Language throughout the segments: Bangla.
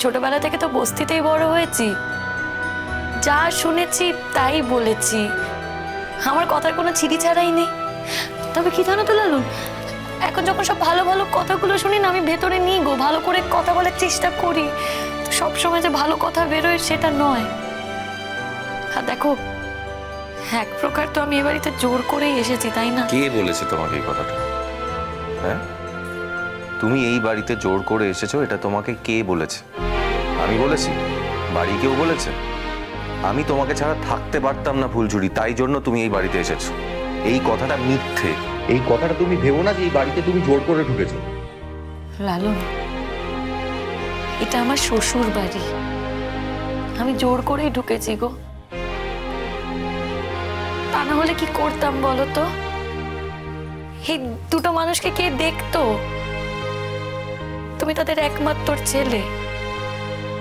ছোটবেলা থেকে তো বস্তিতেই বড় হয়েছি, যা শুনেছি তাই বলেছি, আমার কথার কোনো ছিড়ি ছাড়াই নেই। তবে কি জানো তো লালন, এখন যখন সব ভালো ভালো কথাগুলো শুনি না, আমি ভেতরে নিই গো, ভালো করে কথা বলার চেষ্টা করি, সব সময় যে ভালো কথা বেরোয় সেটা নয়। আর দেখো, এক প্রকার তো আমি এ বাড়িতে জোর করেই এসেছি, তাই না? কে বলেছে তোমাকে এই কথাটা? হ্যাঁ, তুমি এই বাড়িতে জোর করে এসেছো, এটা তোমাকে কে বলেছে? আমি বলেছি? বাড়ি কেউ বলেছে? আমি তোমাকে ছাড়া থাকতে পারতাম না ফুলঝুরি, তাই জন্য তুমি এই বাড়িতে এসেছো। এই কথাটা মিথ্যে। এই কথাটা তুমি ভেবো না যে এই বাড়িতে তুমি জোর করে ঢুকেছো। লালন, এটা আমার শ্বশুর বাড়ি, আমি জোর করেই ঢুকেছি গো। তা না হলে কি করতাম বলো তো? এই দুটো মানুষকে কে দেখতো? তুমি তাদের একমাত্র ছেলে,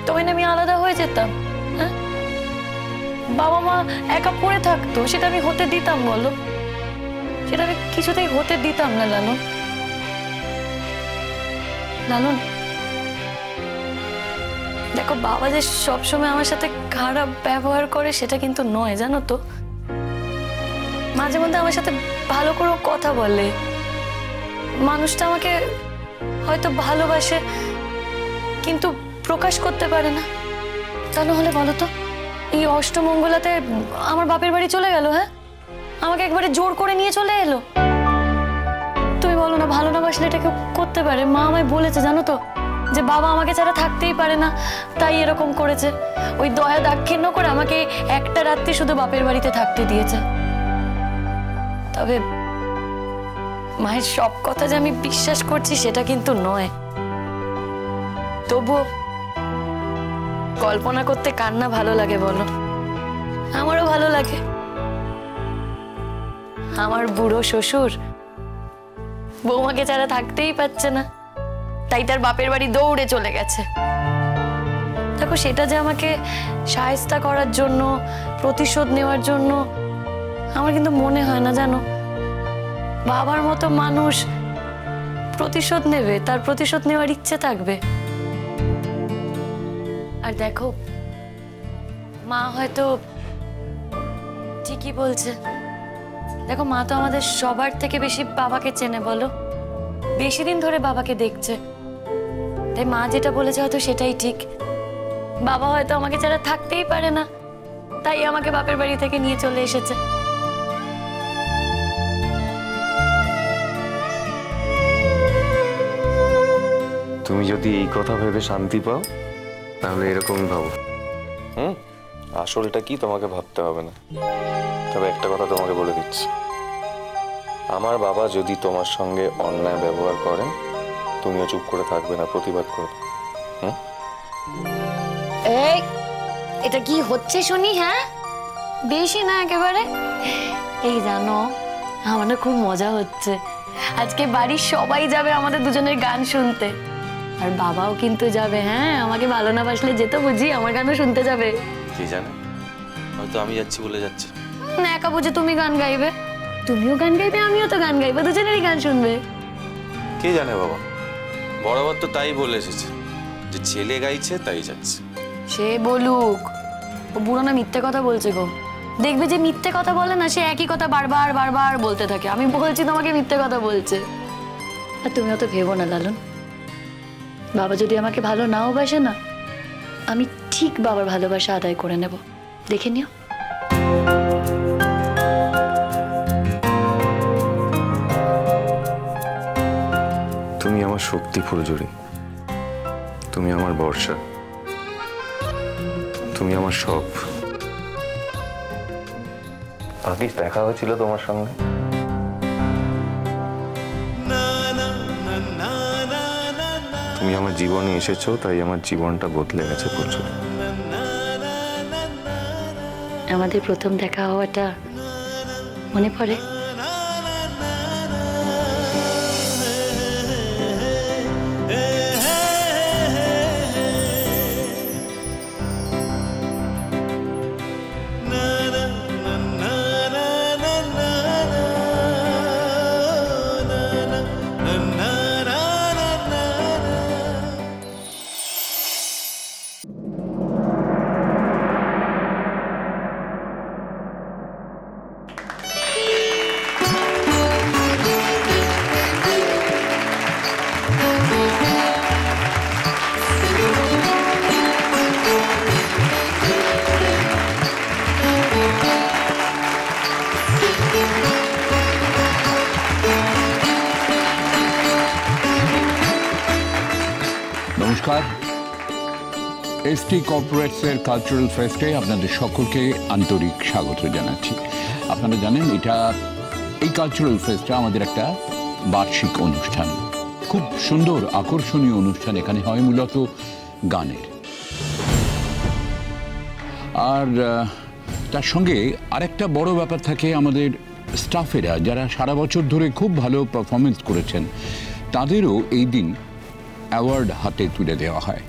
তখন আমি আলাদা হয়ে যেতাম? হ্যাঁ, বাবা মা একা পড়ে থাকতো, সেটা আমি হতে দিতাম বলো? সেটা আমি কিছুতেই হতে দিতাম না লালন। লালন দেখো, বাবা যে সবসময় আমার সাথে খারাপ ব্যবহার করে সেটা কিন্তু নয়, জানো তো। মাঝে মধ্যে আমার সাথে ভালো করে কথা বলে, মানুষটা আমাকে হয়তো ভালোবাসে কিন্তু প্রকাশ করতে পারে না। তা নাহলে বলো তো, এই অষ্টমঙ্গলাতে আমার বাপের বাড়ি চলে গেল, হ্যাঁ, আমাকে একবারে জোর করে নিয়ে চলে এলো। তুমি বলো না, ভালো না বাসলে এটা কেউ করতে পারে? মা আমায় বলেছে জানো তো, যে বাবা আমাকে ছাড়া থাকতেই পারে না, তাই এরকম করেছে। ওই দয়া দাক্ষিণ্য করে আমাকে একটা রাত্রি শুধু বাপের বাড়িতে থাকতে দিয়েছে। তবে মায়ের সব কথা যে আমি বিশ্বাস করছি সেটা কিন্তু নয়। তবুও কল্পনা করতে কার না ভালো লাগে বলো? আমারও ভালো লাগে। আমার বুড়ো শ্বশুর বৌমাকে ছাড়া থাকতেই পারছে না, তাই তার বাপের বাড়ি দৌড়ে চলে গেছে। দেখো, সেটা যে আমাকে শায়েস্তা করার জন্য, প্রতিশোধ নেওয়ার জন্য, আমার কিন্তু মনে হয় না জানো। বাবার মতো মানুষ প্রতিশোধ নেবে, তার প্রতিশোধ নেওয়ার ইচ্ছে থাকবে। আর দেখো, মা হয়তো ঠিকই বলছে। দেখো, মা তো আমাদের সবার থেকে বেশি বাবাকে চেনে বলো, বেশি দিন ধরে বাবাকে দেখছে, তাই মা যেটা বলেছে হয়তো সেটাই ঠিক। বাবা হয়তো আমাকে ছাড়া থাকতেই পারে না, তাই আমাকে বাপের বাড়ি থেকে নিয়ে চলে এসেছে। তুমি যদি এই কথা ভেবে শান্তি পাও তাহলে এরকমই ভাবো। আসলটা কি তোমাকে ভাবতে হবে না। তবে একটা কথা তোমাকে বলে দিচ্ছি, আমার বাবা যদি তোমার সঙ্গে অন্যায় ব্যবহার করেন, তুমিও চুপ করে থাকবে না, প্রতিবাদ করবে। এই, এটা কি হচ্ছে শুনি? হ্যাঁ, বেশি না একেবারে। এই জানো, আমার না খুব মজা হচ্ছে। আজকে বাড়ির সবাই যাবে আমাদের দুজনের গান শুনতে, আর বাবাও কিন্তু যাবে। হ্যাঁ, আমাকে ভালো না বাসলে যেত বুঝি, আমার গানও শুনতে যাবে। কি জানে, হয়তো আমি যাচ্ছি বলে যাচ্ছে না, একা বুঝে তুমি গান গাইবে? তুমিও গান গাইবে, আমিও তো গান গাইবো, দুজনেরই গান শুনবে। কে জানে বাবা, বরাবর তো তাই বলে এসেছে যে ছেলে গাইছে তাই যাচ্ছে। সে বলুক, ও বুড়ো না মিথ্যে কথা বলছে গো। দেখবে যে মিথ্যে কথা বলে না, সে একই কথা বারবার বারবার বলতে থাকে। আমি বলছি তোমাকে মিথ্যে কথা বলছে। আর তুমিও তো ভেবো না লালন, বাবা যদি আমাকে ভালো নাও বাসে না, আমি ঠিক বাবার ভালোবাসা আদায় করে নেব, দেখে নিও। তুমি আমার শক্তি ফুলঝুরি, তুমি আমার বর্ষা, তুমি আমার সব। আগে দেখা হয়েছিল তোমার সঙ্গে, তুমি আমার জীবনে এসেছো, তাই আমার জীবনটা বদলে গেছে ফুলঝুরি। আমাদের প্রথম দেখা হওয়াটা মনে পড়ে? এসটি কর্পোরেটসের কালচারাল ফেস্টে আপনাদের সকলকে আন্তরিক স্বাগত জানাচ্ছি। আপনারা জানেন এই কালচারাল ফেস্টটা আমাদের একটা বার্ষিক অনুষ্ঠান, খুব সুন্দর আকর্ষণীয় অনুষ্ঠান। এখানে হয় মূলত গানের, আর তার সঙ্গে আরেকটা বড় ব্যাপার থাকে, আমাদের স্টাফেরা যারা সারা বছর ধরে খুব ভালো পারফরমেন্স করেছেন তাদেরও এই দিন অ্যাওয়ার্ড হাতে তুলে দেওয়া হয়।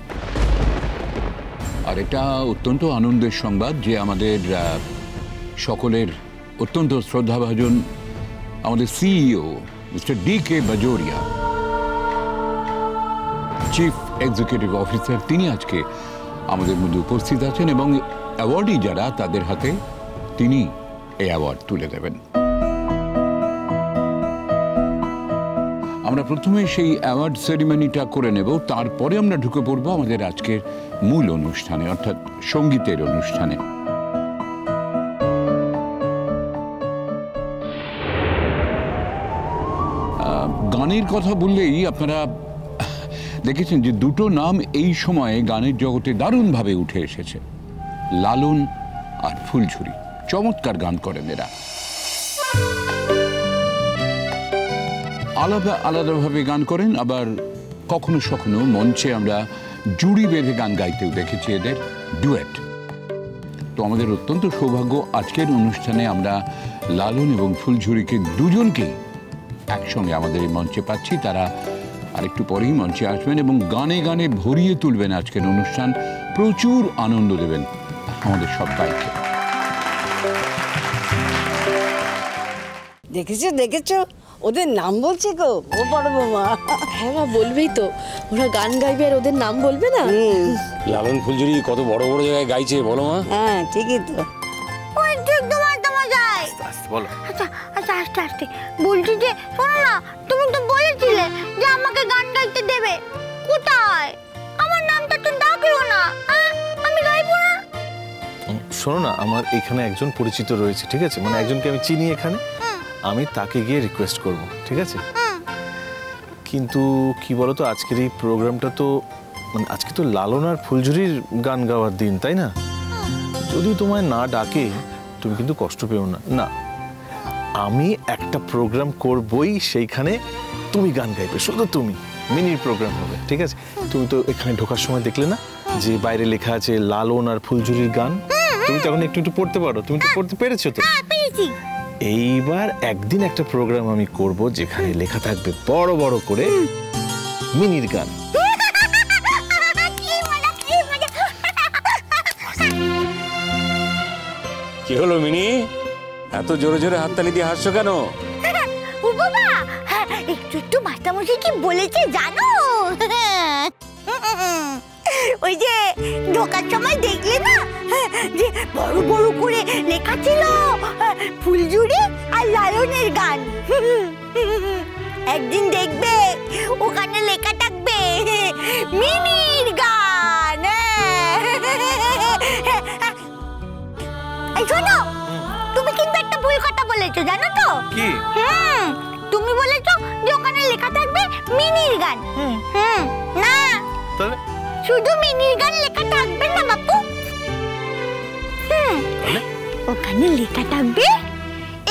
আর এটা অত্যন্ত আনন্দের সংবাদ যে আমাদের সকলের অত্যন্ত শ্রদ্ধাভাজন আমাদের CEO mister DK. Bajoria, chief executive officer, তিনি আজকে আমাদের মধ্যে উপস্থিত আছেন এবং অ্যাওয়ার্ডই যারা তাদের হাতে তিনি এই অ্যাওয়ার্ড তুলে দেবেন। আমরা প্রথমে সেই অ্যাওয়ার্ড সেরিমনিটা করে নেব, তারপরে আমরা ঢুকে পড়বো আমাদের আজকের মূল অনুষ্ঠানে, অর্থাৎ সঙ্গীতের অনুষ্ঠানে। গানের কথা বললেই আপনারা দেখেছেন যে দুটো নাম এই সময়ে গানের জগতে দারুণভাবে উঠে এসেছে, লালন আর ফুলঝুরি। চমৎকার গান করেন এরা, আলাদা আলাদাভাবে গান করেন, আবার কখনো কখনো মঞ্চে আমরা জুড়ি বেঁধে গান গাইতেও দেখেছি এদের, ডুয়েট। তো আমাদের অত্যন্ত সৌভাগ্য আজকের অনুষ্ঠানে আমরা লালন এবং ফুলঝুরিকে দুজনকেই একসঙ্গে আমাদের এই মঞ্চে পাচ্ছি। তারা আরেকটু পরেই মঞ্চে আসবেন এবং গানে গানে ভরিয়ে তুলবেন আজকের অনুষ্ঠান, প্রচুর আনন্দ দেবেন আমাদের সবাইকে। দেখেছো দেখেছো, ওদের নাম বলছে গো ও বড় বৌমা। হ্যাঁ মা, বলবেই তো, ওরা গান গাইবে আর ওদের নাম বলবে না। লালন ফুলঝুরি কত বড় বড় জায়গায় গাইছে বলো মা। হ্যাঁ ঠিকই তো। ওই ঠিক তোমার যায়। বলো। আচ্ছা আচ্ছা, আস্তে আস্তে বলছি যে, শোনো না, তুমি তো বলেছিলে যে আমাকে গান গাইতে দেবে। কোথায়? আমার নামটা তো ডাকলো না, আমি গাইবো না। শোনো না, আমার এখানে একজন পরিচিত রয়েছে, ঠিক আছে, মানে একজনকে আমি চিনি এখানে, আমি তাকে গিয়ে রিকোয়েস্ট করব, ঠিক আছে? কিন্তু কি বলতো, আজকের এই প্রোগ্রামটা তো মানে আজকে তো লালন আর ফুলঝুরির গান গাওয়ার দিন, তাই না? যদি তোমায় না ডাকে তুমি কিন্তু কষ্ট পেও না। না, আমি একটা প্রোগ্রাম করবই, সেইখানে তুমি গান গাইবে, শুধু তুমি, মিনির প্রোগ্রাম হবে, ঠিক আছে? তুমি তো এখানে ঢোকার সময় দেখলে না যে বাইরে লেখা আছে লালন আর ফুলঝুরির গান? তুমি তখন একটু একটু পড়তে পারো, তুমি তো পড়তে পেরেছো তো? পেরেছি। এইবার একদিন একটা প্রোগ্রাম আমি করব যেখানে লেখা থাকবে বড় বড় করে মিনির গান। কি হলো মিনি, এত জোরে জোরে হাততালি দিয়ে হাসছো কেন? ও বাবা, একটু একটু মাস্টারমশাই কি বলেছে জানো? ওই যে ঢোকার সময় দেখলে না যে বড় বড় করে লেখা ছিল ফুলঝুরি আর লালনের গান। একদিন দেখবে ওখানে লেখা থাকবে মিনির গান। এই শোনো, তুমি কিন্তু একটা ভুল কথা বলেছো, জানো তো? কি? তুমি বলেছো যে ওখানে লেখা থাকবে মিনির গান। না, তাহলে শুধু মিনির গান লেখা থাকবে না বাপু। ওখানে লেখা থাকবে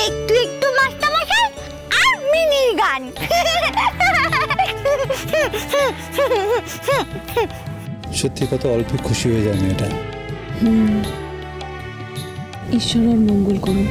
একটু একটু মাস্টারমশাই আর মিনির গান। সত্যি কত অল্প খুশি হয়ে যায় মেয়েটা। ঈশ্বর ওর মঙ্গল করুন।